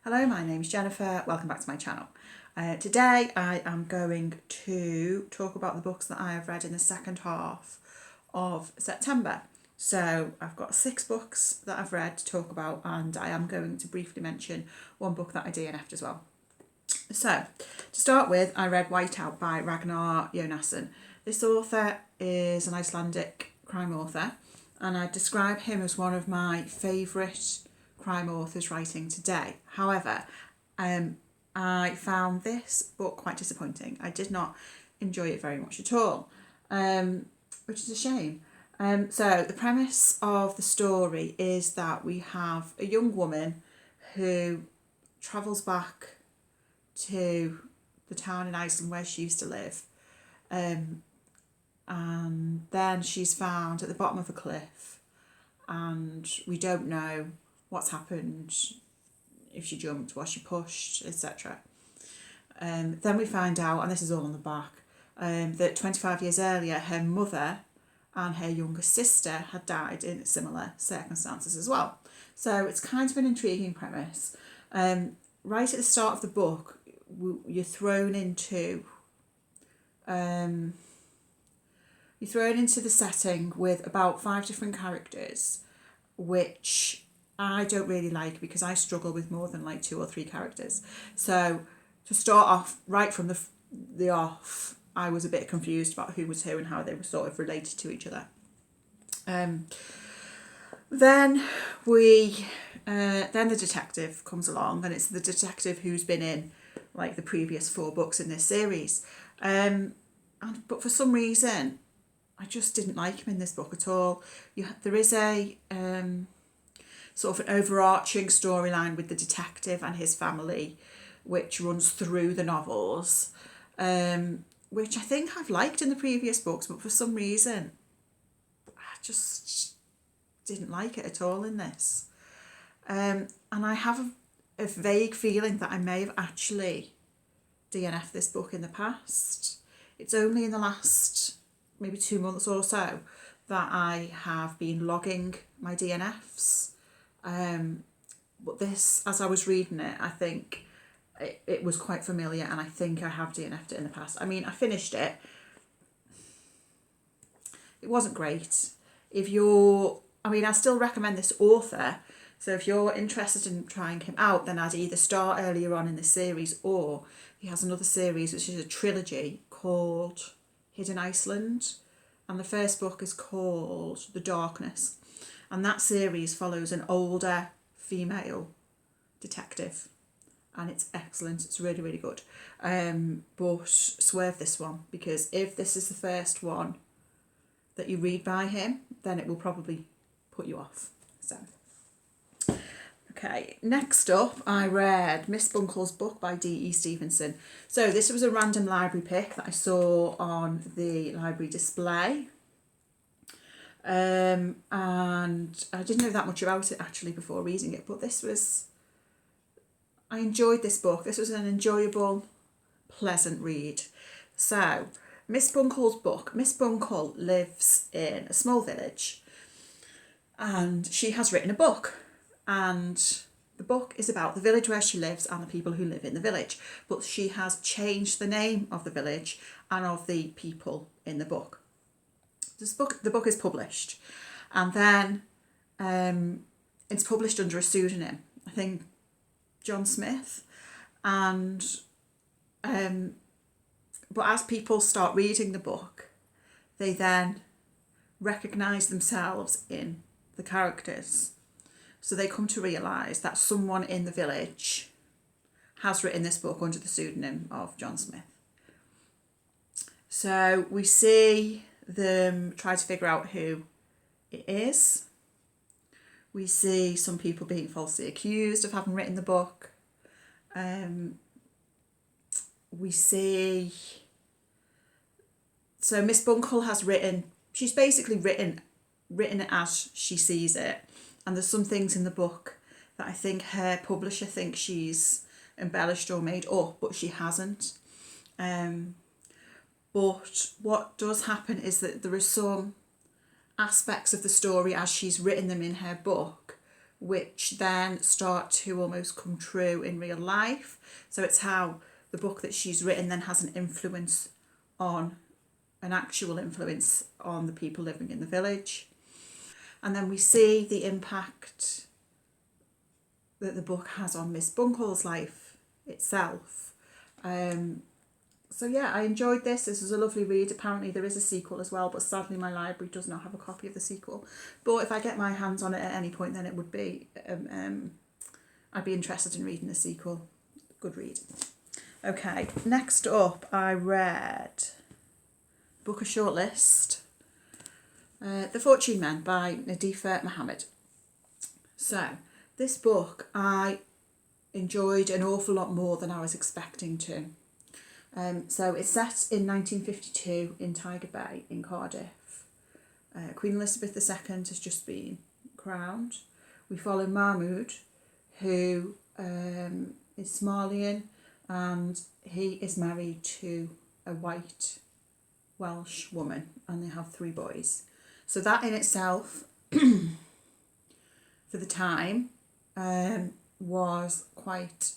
Hello, my name's Jennifer. Welcome back to my channel. Today I am going to talk about the books that I have read in the second half of September. So I've got 6 books that I've read to talk about, and I am going to briefly mention one book that I DNF'd as well. So to start with, I read Whiteout by Rajnar Jonasson. This author is an Icelandic crime author, and I describe him as one of my favourite crime authors writing today. However, I found this book quite disappointing. I did not enjoy it very much at all, which is a shame. So the premise of the story is that we have a young woman who travels back to the town in Iceland where she used to live, and then she's found at the bottom of a cliff, and we don't know what's happened, if she jumped, was she pushed, etc. Then we find out, and this is all on the back, that 25 years earlier her mother and her younger sister had died in similar circumstances as well. So it's kind of an intriguing premise. Right at the start of the book, you're thrown into the setting with about 5 different characters, which I don't really like because I struggle with more than like 2 or 3 characters. So to start off, right from the off, I was a bit confused about who was who and how they were sort of related to each other. Then the detective comes along, and it's the detective who's been in like the previous 4 books in this series. But for some reason, I just didn't like him in this book at all. There is a sort of an overarching storyline with the detective and his family, which runs through the novels, which I think I've liked in the previous books, but for some reason I just didn't like it at all in this. And I have a vague feeling that I may have actually DNF'd this book in the past. It's only in the last maybe 2 months or so that I have been logging my DNFs. But this, as I was reading it, I think it was quite familiar, and I think I have DNF'd it in the past. I mean, I finished it. It wasn't great. I still recommend this author. So if you're interested in trying him out, then I'd either start earlier on in this series, or he has another series which is a trilogy called Hidden Iceland, and the first book is called The Darkness, and that series follows an older female detective, and it's excellent. It's really, really good. But swerve this one, because if this is the first one that you read by him, then it will probably put you off. So okay, next up I read Miss Buncle's book by D.E. Stevenson. So this was a random library pick that I saw on the library display. And I didn't know that much about it actually before reading it, but I enjoyed this book. This was an enjoyable, pleasant read. So, Miss Buncle's book. Miss Buncle lives in a small village, and she has written a book, and the book is about the village where she lives and the people who live in the village, but she has changed the name of the village and of the people in the book. The book is published, and then it's published under a pseudonym, I think John Smith, and but as people start reading the book, they then recognise themselves in the characters, so they come to realise that someone in the village has written this book under the pseudonym of John Smith. So we see them try to figure out who it is. We see some people being falsely accused of having written the book. We see... So Miss Buncle has she's basically written it as she sees it. And there's some things in the book that I think her publisher thinks she's embellished or made up, but she hasn't. But what does happen is that there are some aspects of the story as she's written them in her book which then start to almost come true in real life. So it's how the book that she's written then has an actual influence on the people living in the village. And then we see the impact that the book has on Miss Buncle's life itself. So yeah, I enjoyed this. This was a lovely read. Apparently there is a sequel as well, but sadly my library does not have a copy of the sequel. But if I get my hands on it at any point, then it would be, I'd be interested in reading the sequel. Good read. Okay, next up I read Book of Shortlist, The Fortune Men by Nadifa Mohamed. So this book I enjoyed an awful lot more than I was expecting to. So it's set in 1952 in Tiger Bay in Cardiff. Queen Elizabeth II has just been crowned. We follow Mahmoud, who is Somalian, and he is married to a white Welsh woman, and they have 3 boys. So that in itself, for the time, was quite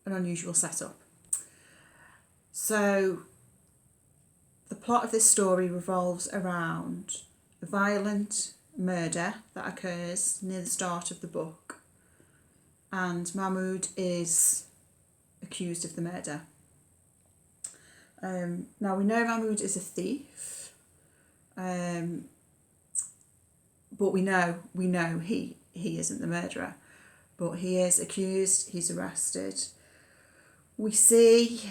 an unusual setup. So the plot of this story revolves around a violent murder that occurs near the start of the book, and Mahmoud is accused of the murder. Now we know Mahmoud is a thief, but we know he isn't the murderer, but he is accused, he's arrested. We see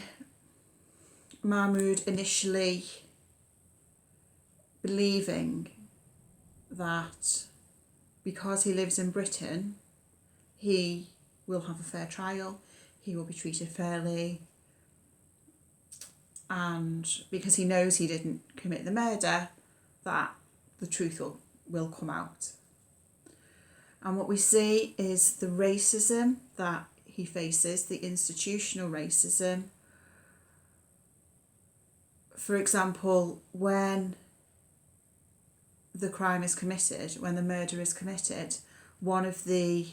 Mahmoud initially believing that because he lives in Britain, he will have a fair trial, he will be treated fairly, and because he knows he didn't commit the murder, that the truth will come out. And what we see is the racism that he faces, the institutional racism. For example, when the crime is committed, when the murder is committed, one of the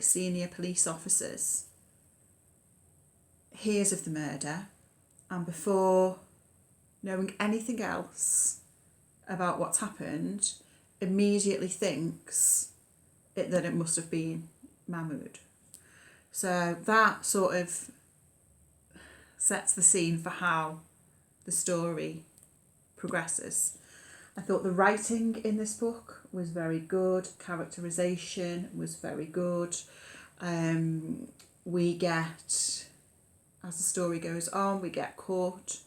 senior police officers hears of the murder, and before knowing anything else about what's happened, immediately thinks that it must have been Mahmoud. So that sort of sets the scene for how the story progresses. I thought the writing in this book was very good, characterisation was very good. We get, as the story goes on, we get court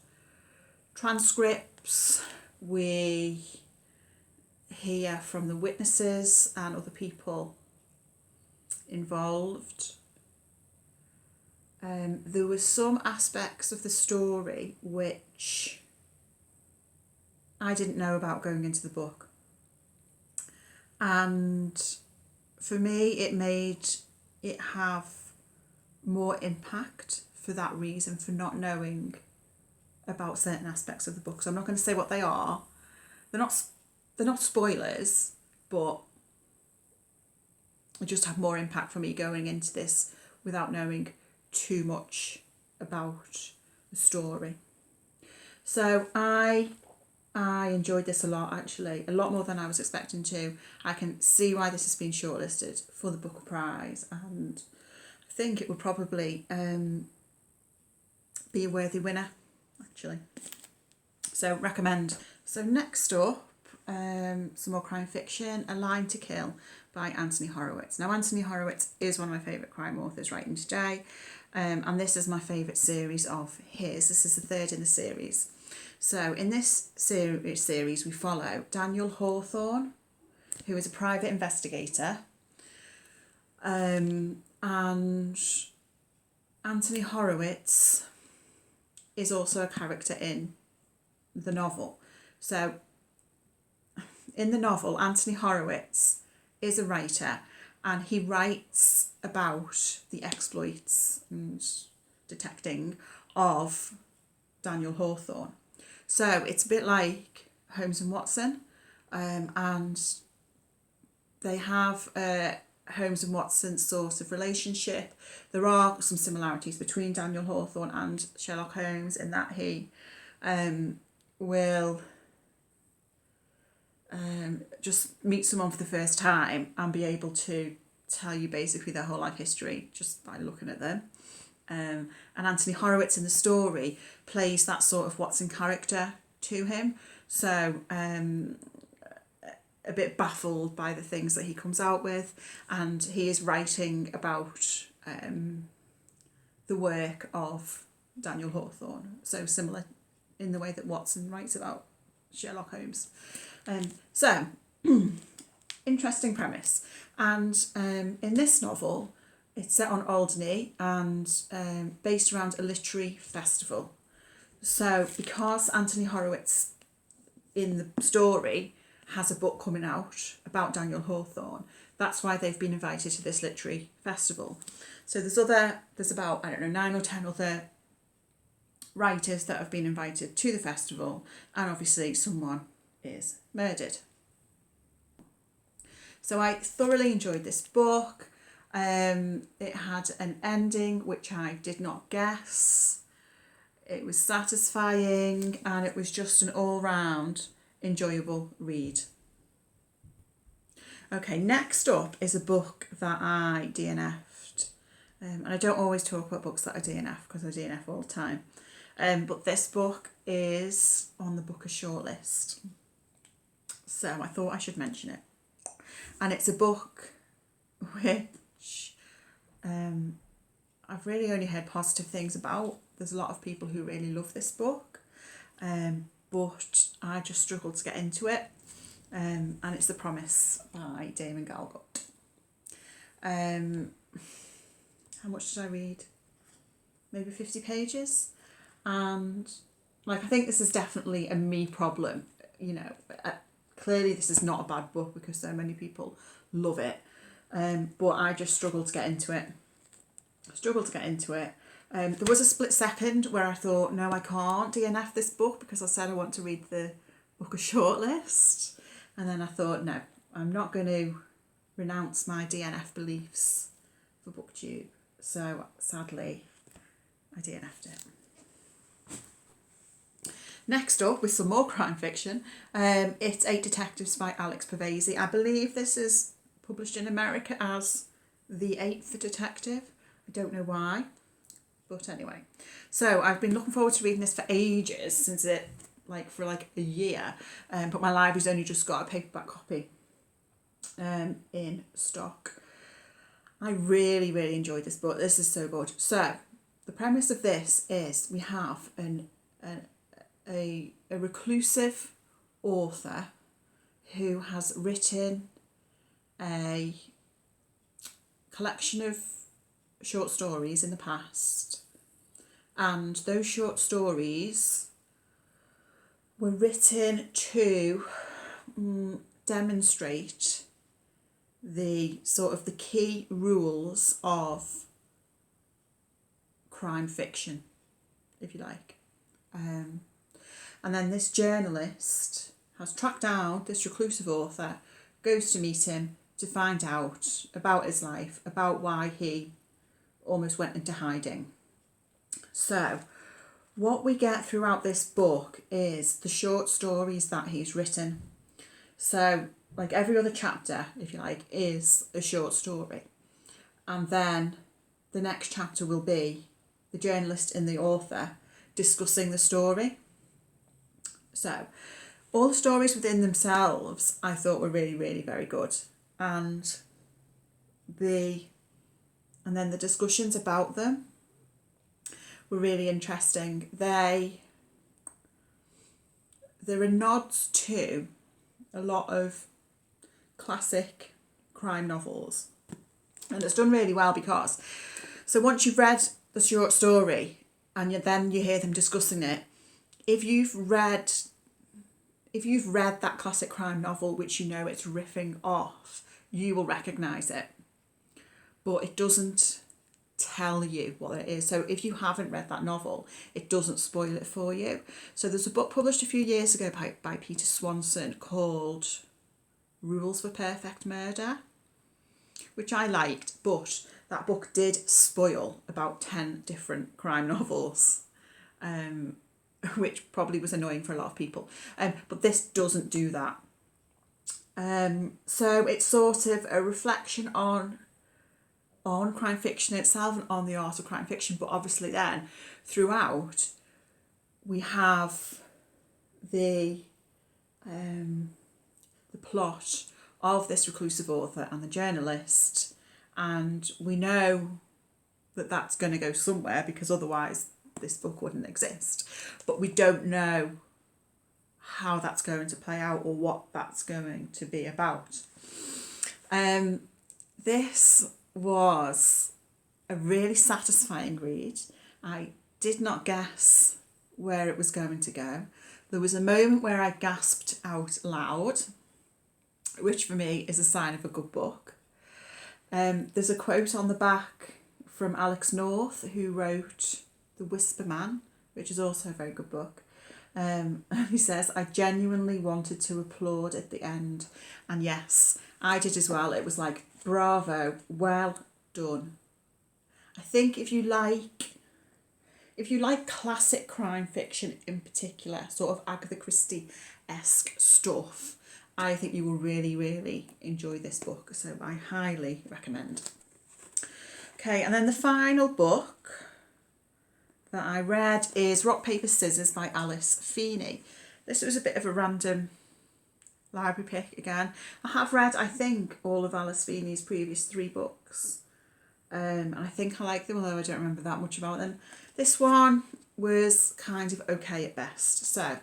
transcripts, we hear from the witnesses and other people involved. There were some aspects of the story which I didn't know about going into the book, and for me it made it have more impact for that reason, for not knowing about certain aspects of the book. So I'm not going to say what they are. They're not spoilers, but it just had more impact for me going into this without knowing too much about the story. So I enjoyed this a lot, actually, a lot more than I was expecting to. I can see why this has been shortlisted for the Booker Prize, and I think it would probably be a worthy winner, actually. So recommend. So next up, some more crime fiction, A Line to Kill by Anthony Horowitz. Now Anthony Horowitz is one of my favourite crime authors writing today, and this is my favourite series of his. This is the 3rd in the series. So in this series we follow Daniel Hawthorne, who is a private investigator, and Anthony Horowitz is also a character in the novel. So in the novel, Anthony Horowitz is a writer, and he writes about the exploits and detecting of Daniel Hawthorne. So it's a bit like Holmes and Watson, and they have a Holmes and Watson's sort of relationship. There are some similarities between Daniel Hawthorne and Sherlock Holmes in that he will just meet someone for the first time and be able to tell you basically their whole life history just by looking at them. And Anthony Horowitz in the story plays that sort of Watson character to him. So a bit baffled by the things that he comes out with, and he is writing about the work of Daniel Hawthorne. So similar in the way that Watson writes about Sherlock Holmes. So interesting premise. And in this novel, it's set on Alderney and based around a literary festival. So because Anthony Horowitz in the story has a book coming out about Daniel Hawthorne, that's why they've been invited to this literary festival. So there's about, 9 or 10 other writers that have been invited to the festival, and obviously someone is murdered. So I thoroughly enjoyed this book. It had an ending which I did not guess. It was satisfying, and it was just an all-round enjoyable read. Okay, next up is a book that I DNF'd. And I don't always talk about books that I DNF because I DNF all the time. But this book is on the Booker shortlist. So I thought I should mention it. And it's a book which I've really only heard positive things about. There's a lot of people who really love this book. But I just struggled to get into it. And it's The Promise by Damon Galgut. How much did I read? Maybe 50 pages. And I think this is definitely a me problem. Clearly this is not a bad book because so many people love it. But I just struggled to get into it. There was a split second where I thought, no, I can't DNF this book because I said I want to read the Booker shortlist. And then I thought, no, I'm not going to renounce my DNF beliefs for BookTube. So sadly, I DNF'd it. Next up, with some more crime fiction, it's 8 Detectives by Alex Pavesi. I believe this is published in America as The Eighth Detective. I don't know why, but anyway. So I've been looking forward to reading this for ages, since it, for a year, but my library's only just got a paperback copy in stock. I really, really enjoyed this book. This is so good. So the premise of this is we have a reclusive author who has written a collection of short stories in the past, and those short stories were written to demonstrate the key rules of crime fiction, if you like. And then this journalist has tracked down this reclusive author, goes to meet him to find out about his life, about why he almost went into hiding. So what we get throughout this book is the short stories that he's written. So every other chapter, if you like, is a short story. And then the next chapter will be the journalist and the author discussing the story. So all the stories within themselves I thought were really, really very good. And then the discussions about them were really interesting. There are nods to a lot of classic crime novels. And it's done really well because, so once you've read the short story and then you hear them discussing it, if you've read that classic crime novel, which it's riffing off, you will recognise it. But it doesn't tell you what it is. So if you haven't read that novel, it doesn't spoil it for you. So there's a book published a few years ago by Peter Swanson called Rules for Perfect Murder, which I liked, but that book did spoil about 10 different crime novels, which probably was annoying for a lot of people. But this doesn't do that. So it's sort of a reflection on crime fiction itself and on the art of crime fiction, but obviously then throughout we have the plot of this reclusive author and the journalist, and we know that that's going to go somewhere because otherwise this book wouldn't exist, but we don't know how that's going to play out or what that's going to be about. This was a really satisfying read. I did not guess where it was going to go. There was a moment where I gasped out loud, which for me is a sign of a good book. There's a quote on the back from Alex North, who wrote The Whisper Man, which is also a very good book. And he says, I genuinely wanted to applaud at the end. And yes, I did as well. It was like, bravo, well done. I think if you like classic crime fiction in particular, sort of Agatha Christie-esque stuff, I think you will really, really enjoy this book. So I highly recommend. Okay, and then the final book that I read is Rock, Paper, Scissors by Alice Feeney. This was a bit of a random library pick again. I have read, I think, all of Alice Feeney's previous 3 books. And I think I like them, although I don't remember that much about them. This one was kind of okay at best. So,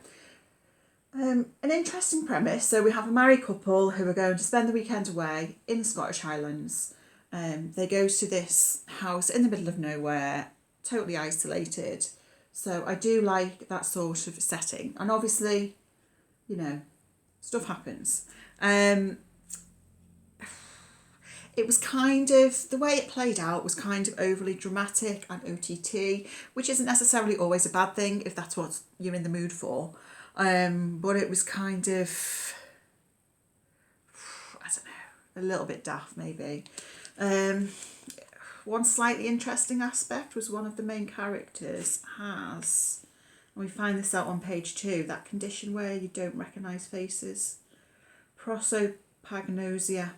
an interesting premise. So we have a married couple who are going to spend the weekend away in the Scottish Highlands. They go to this house in the middle of nowhere, totally isolated. So I do like that sort of setting. And obviously, you know, stuff happens. It was kind of, the way it played out was kind of overly dramatic and OTT, which isn't necessarily always a bad thing if that's what you're in the mood for. But it was kind of, I don't know, a little bit daft maybe. One slightly interesting aspect was one of the main characters has, and we find this out on page 2, that condition where you don't recognise faces, prosopagnosia.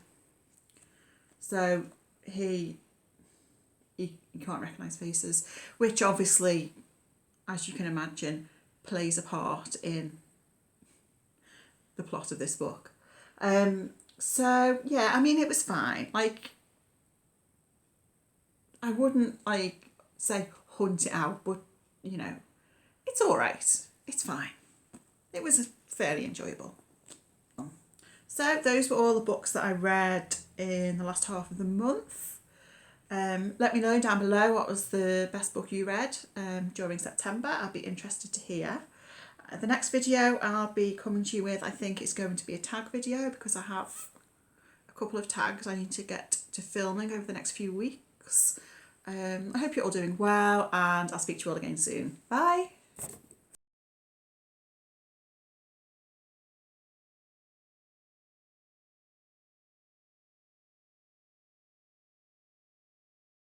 So he can't recognise faces, which obviously, as you can imagine, plays a part in the plot of this book. So yeah, I mean, it was fine. Like, I wouldn't like say hunt it out, but you know, it's all right. It's fine. It was fairly enjoyable. So those were all the books that I read in the last half of the month. Let me know down below what was the best book you read during September. I'll be interested to hear. The next video I'll be coming to you with, I think it's going to be a tag video because I have a couple of tags I need to get to filming over the next few weeks. I hope you're all doing well, and I'll speak to you all again soon. Bye!